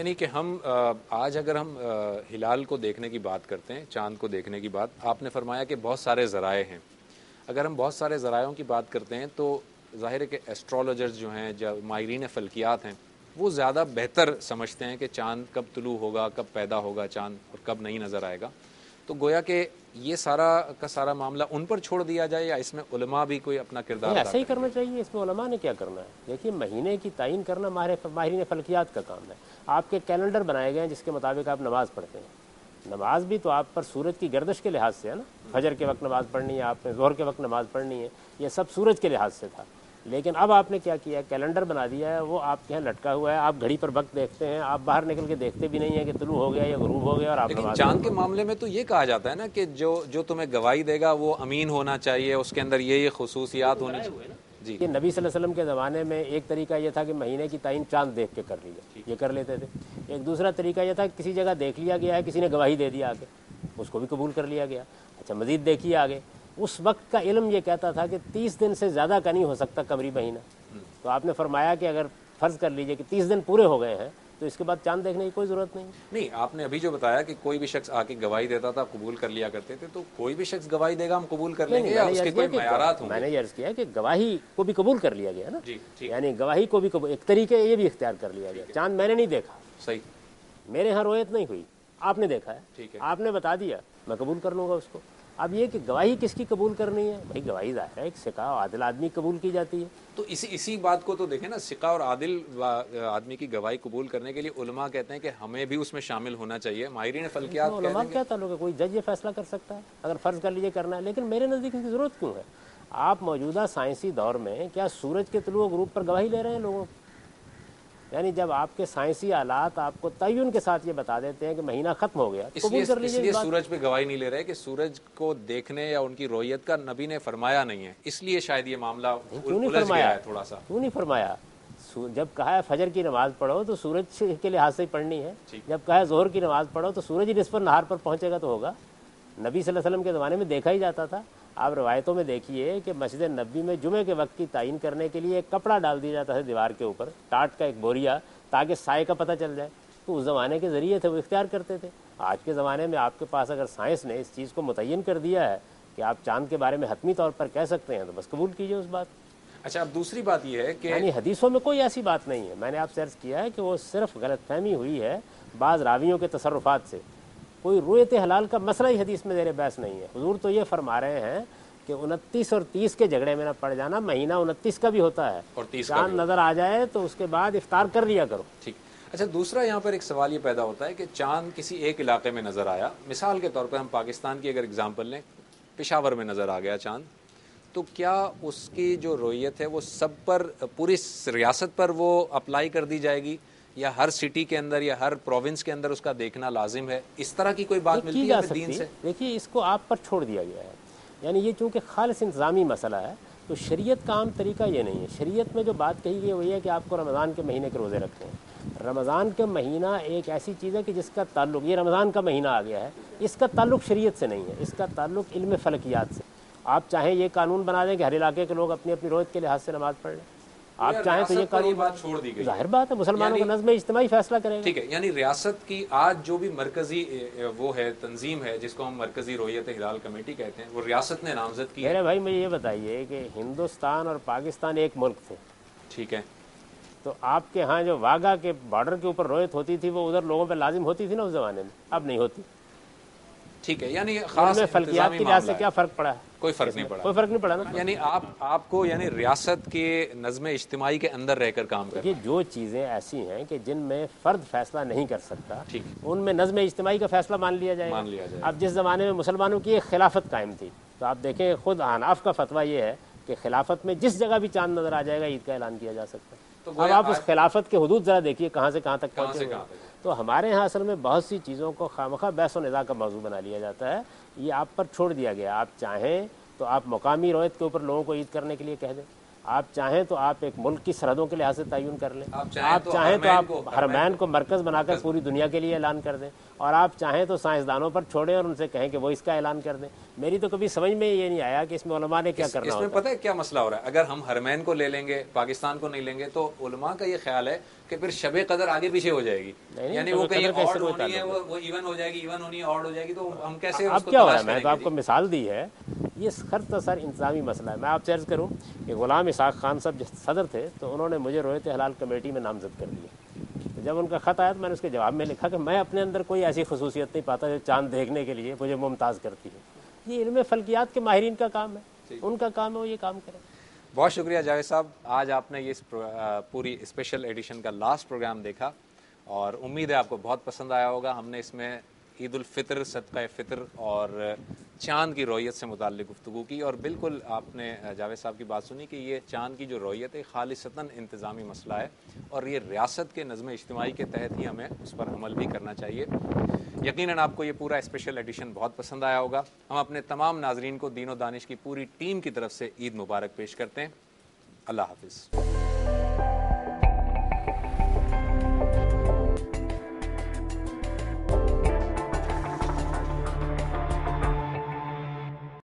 یعنی کہ ہم آج اگر ہم ہلال کو دیکھنے کی بات کرتے ہیں، چاند کو دیکھنے کی بات، آپ نے فرمایا کہ بہت سارے ذرائع ہیں. اگر ہم بہت سارے ذرائعوں کی بات کرتے ہیں تو ظاہر ہے کہ ایسٹرولوجرز جو ہیں، جو ماہرین فلکیات ہیں، وہ زیادہ بہتر سمجھتے ہیں کہ چاند کب طلوع ہوگا، کب پیدا ہوگا چاند اور کب نہیں نظر آئے گا. تو گویا کہ یہ سارا کا سارا معاملہ ان پر چھوڑ دیا جائے یا اس میں علماء بھی کوئی اپنا کردار ادا ایسا ہی کریں کرنا چاہیے. اس میں علماء نے کیا کرنا ہے؟ دیکھیے مہینے کی تعین کرنا ماہرین فلکیات کا کام ہے. آپ کے کیلنڈر بنائے گئے ہیں جس کے مطابق آپ نماز پڑھتے ہیں. نماز بھی تو آپ پر سورج کی گردش کے لحاظ سے ہے نا. فجر کے وقت نماز پڑھنی ہے آپ نے، ظہر کے وقت نماز پڑھنی ہے، یہ سب سورج کے لحاظ سے تھا. لیکن اب آپ نے کیا کیا ہے، کیلنڈر بنا دیا ہے، وہ آپ کے یہاں لٹکا ہوا ہے. آپ گھڑی پر وقت دیکھتے ہیں، آپ باہر نکل کے دیکھتے بھی نہیں ہیں کہ طلوع ہو گیا یا غروب ہو گیا اور آپ لیکن نماز چاند کے معاملے میں تو یہ کہا جاتا ہے نا کہ جو تمہیں گواہی دے گا وہ امین ہونا چاہیے، اس کے اندر یہ خصوصیات ہونی چاہیے. جی کہ نبی صلی اللہ علیہ وسلم کے زمانے میں ایک طریقہ یہ تھا کہ مہینے کی تعین چاند دیکھ کے کر لی جائے، یہ کر لیتے تھے. ایک دوسرا طریقہ یہ تھا کہ کسی جگہ دیکھ لیا گیا ہے، کسی نے گواہی دے دیا آگے، اس کو بھی قبول کر لیا گیا. اچھا مزید دیکھیے آگے، اس وقت کا علم یہ کہتا تھا کہ 30 دن سے زیادہ کا نہیں ہو سکتا قمری مہینہ. تو آپ نے فرمایا کہ اگر فرض کر لیجئے کہ 30 دن پورے ہو گئے ہیں تو اس کے بعد چاند دیکھنے کی کوئی ضرورت نہیں. نہیں، آپ نے ابھی جو بتایا کہ کوئی بھی شخص آ کے گواہی دیتا تھا قبول کر لیا کرتے تھے، تو کوئی بھی شخص گواہی دے گا ہم قبول کر لیں گے یا اس کے کوئی معیارات ہوں گے؟ میں نے یہ عرض کیا کہ گواہی کو بھی قبول کر لیا گیا نا. جی ٹھیک، یعنی گواہی کو بھی ایک طریقے یہ بھی اختیار کر لیا گیا. چاند میں نے نہیں دیکھا، صحیح، میرے ہاں رویت نہیں ہوئی، آپ نے دیکھا ہے، ٹھیک ہے. آپ نے بتا دیا، میں قبول کر لوں گا اس کو. اب یہ کہ گواہی کس کی قبول کرنی ہے؟ بھائی گواہی ظاہر ہے ایک ثقہ و عادل آدمی قبول کی جاتی ہے. تو اسی بات کو تو دیکھیں نا، ثقہ اور عادل آدمی کی گواہی قبول کرنے کے لیے علماء کہتے ہیں کہ ہمیں بھی اس میں شامل ہونا چاہیے. ماہرین فلکیات کہتے علماء ہیں کیا تعلق ہے؟ کوئی جج یہ فیصلہ کر سکتا ہے اگر فرض کر لیجیے کرنا ہے. لیکن میرے نزدیک اس کی ضرورت کیوں ہے؟ آپ موجودہ سائنسی دور میں کیا سورج کے طلوع و غروب پر گواہی لے رہے ہیں لوگوں؟ یعنی جب آپ کے سائنسی آلات آپ کو تعین کے ساتھ یہ بتا دیتے ہیں کہ مہینہ ختم ہو گیا، قبول کر لیجیے. اس لیے سورج پہ گواہی نہیں لے رہے کہ سورج کو دیکھنے یا ان کی رویت کا نبی نے فرمایا نہیں ہے، اس لیے شاید یہ معاملہ الجھ گیا ہے تھوڑا سا. کیوں نہیں فرمایا؟ جب کہا ہے فجر کی نماز پڑھو تو سورج کے لحاظ سے ہی پڑھنی ہے. جب کہا ہے ظہر کی نماز پڑھو تو سورج ہی نصف نہار پر پہنچے گا تو ہوگا. نبی صلی اللہ علیہ وسلم کے زمانے میں دیکھا ہی جاتا تھا. آپ روایتوں میں دیکھیے کہ مسجد نبی میں جمعے کے وقت کی تعین کرنے کے لیے ایک کپڑا ڈال دیا جاتا ہے دیوار کے اوپر، ٹاٹ کا ایک بوریا، تاکہ سائے کا پتہ چل جائے. تو اس زمانے کے ذریعے تھے، وہ اختیار کرتے تھے. آج کے زمانے میں آپ کے پاس اگر سائنس نے اس چیز کو متعین کر دیا ہے کہ آپ چاند کے بارے میں حتمی طور پر کہہ سکتے ہیں تو بس قبول کیجئے اس بات. اچھا، اب دوسری بات یہ ہے کہ یعنی حدیثوں میں کوئی ایسی بات نہیں ہے. میں نے آپ سے عرض کیا ہے کہ وہ صرف غلط فہمی ہوئی ہے بعض راویوں کے تصرفات سے. کوئی رؤیت حلال کا مسئلہ ہی حدیث میں زیر بحث نہیں ہے. حضور تو یہ فرما رہے ہیں کہ 29 اور 30 کے جھگڑے میں نہ پڑ جانا. مہینہ 29 کا بھی ہوتا ہے اور 30 کا چاند نظر آ جائے تو اس کے بعد افطار کر لیا کرو. ٹھیک. اچھا، دوسرا یہاں پر ایک سوال یہ پیدا ہوتا ہے کہ چاند کسی ایک علاقے میں نظر آیا، مثال کے طور پر ہم پاکستان کی اگر اگزامپل لیں، پشاور میں نظر آ گیا چاند، تو کیا اس کی جو رویت ہے وہ سب پر، پوری ریاست پر وہ اپلائی کر دی جائے گی یا ہر سٹی کے اندر یا ہر پروونس کے اندر اس کا دیکھنا لازم ہے؟ اس طرح کی کوئی بات ملتی ہے دین سے؟ دیکھیے اس کو آپ پر چھوڑ دیا گیا ہے. یعنی یہ چونکہ خالص انتظامی مسئلہ ہے تو شریعت کا عام طریقہ یہ نہیں ہے. شریعت میں جو بات کہی گئی وہی ہے کہ آپ کو رمضان کے مہینے کے روزے رکھتے ہیں. رمضان کا مہینہ ایک ایسی چیز ہے کہ جس کا تعلق، یہ رمضان کا مہینہ آ گیا ہے، اس کا تعلق شریعت سے نہیں ہے، اس کا تعلق علم فلکیات سے. آپ چاہیں یہ قانون بنا دیں کہ ہر علاقے کے لوگ اپنی اپنی رویت کے لحاظ سے نماز پڑھ لیں، آپ چاہیں تو یہ قانون بات چھوڑ دی گئی. ظاہر بات ہے مسلمانوں کا نظم اجتماعی فیصلہ کرے گا. ٹھیک ہے، یعنی ریاست کی آج جو بھی مرکزی وہ ہے تنظیم ہے جس کو ہم مرکزی رویت ہلال کمیٹی کہتے ہیں، وہ ریاست نے نامزد کی ہے. میرے بھائی مجھے یہ بتائیے کہ ہندوستان اور پاکستان ایک ملک تھے، ٹھیک ہے، تو آپ کے ہاں جو واگا کے بارڈر کے اوپر رویت ہوتی تھی وہ ادھر لوگوں پہ لازم ہوتی تھی نا اس زمانے میں، اب نہیں ہوتی. ٹھیک ہے، یعنی خاص فلکیات کی لحاظ سے کیا فرق پڑا ہے؟ کوئی فرق نہیں پڑا. کوئی فرق نہیں پڑا نا. یعنی آپ کو یعنی ریاست کے نظم اجتماعی کے اندر رہ کر کام کرنا. یہ جو چیزیں ایسی ہیں کہ جن میں فرد فیصلہ نہیں کر سکتا، ٹھیک، ان میں نظم اجتماعی کا فیصلہ مان لیا جائے. اب جس زمانے میں مسلمانوں کی ایک خلافت قائم تھی تو آپ دیکھیں خود حناف کا فتویٰ یہ ہے کہ خلافت میں جس جگہ بھی چاند نظر آ جائے گا عید کا اعلان کیا جا سکتا ہے. اب آپ اس خلافت کے حدود ذرا دیکھیے کہاں سے کہاں تک پہنچے. تو ہمارے ہاں اصل میں بہت سی چیزوں کو خواہ بحث و نزاع کا موضوع بنا لیا جاتا ہے. یہ آپ پر چھوڑ دیا گیا. آپ چاہیں تو آپ مقامی رویت کے اوپر لوگوں کو عید کرنے کے لیے کہہ دیں، آپ چاہیں تو آپ ایک ملک کی سرحدوں کے لحاظ سے تعین کر لیں, آپ چاہیں تو آپ حرمین کو مرکز بنا کر پوری دنیا کے لیے اعلان کر دیں, اور آپ چاہیں تو سائنسدانوں پر چھوڑیں اور ان سے کہیں کہ وہ اس کا اعلان کر دیں. میری تو کبھی سمجھ میں یہ نہیں آیا کہ اس میں علماء نے کیا کرنا اس میں پتہ ہے کیا مسئلہ ہو رہا ہے؟ اگر ہم حرمین کو لے لیں گے, پاکستان کو نہیں لیں گے, تو علماء کا یہ خیال ہے کہ پھر شب قدر آگے پیچھے ہو جائے گی, یعنی وہ کہیں آڈ ہونی ہے, وہ ایون ہو جائے گی, ایون ہونی ہے آڈ ہو جائے گی, تو ہم کیسے اب کیا ہو رہا ہے؟ میں تو آپ کو مثال دی ہے, یہ خرط سر انتظامی مسئلہ ہے. میں آپ سے عرض کروں کہ غلام اسحاق خان صاحب جب صدر تھے تو انہوں نے مجھے رویت ہلال کمیٹی میں نامزد کر دیا. تو جب ان کا خط آیا تو میں نے اس کے جواب میں لکھا کہ میں اپنے اندر کوئی ایسی خصوصیت نہیں پاتا جو چاند دیکھنے کے لیے مجھے ممتاز کرتی ہے. یہ علم فلکیات کے ماہرین کا کام ہے, ان کا کام ہے وہ یہ کام کریں. بہت شکریہ جاوید صاحب, آج آپ نے یہ پوری اسپیشل ایڈیشن کا لاسٹ پروگرام دیکھا اور امید ہے آپ کو بہت پسند آیا ہوگا. ہم نے اس میں عید الفطر, صدقہ فطر اور چاند کی رویت سے متعلق گفتگو کی, اور بالکل آپ نے جاوید صاحب کی بات سنی کہ یہ چاند کی جو رویت ہے خالصتاً انتظامی مسئلہ ہے, اور یہ ریاست کے نظم اجتماعی کے تحت ہی ہمیں اس پر عمل بھی کرنا چاہیے. یقیناً آپ کو یہ پورا اسپیشل ایڈیشن بہت پسند آیا ہوگا. ہم اپنے تمام ناظرین کو دین و دانش کی پوری ٹیم کی طرف سے عید مبارک پیش کرتے ہیں. اللہ حافظ.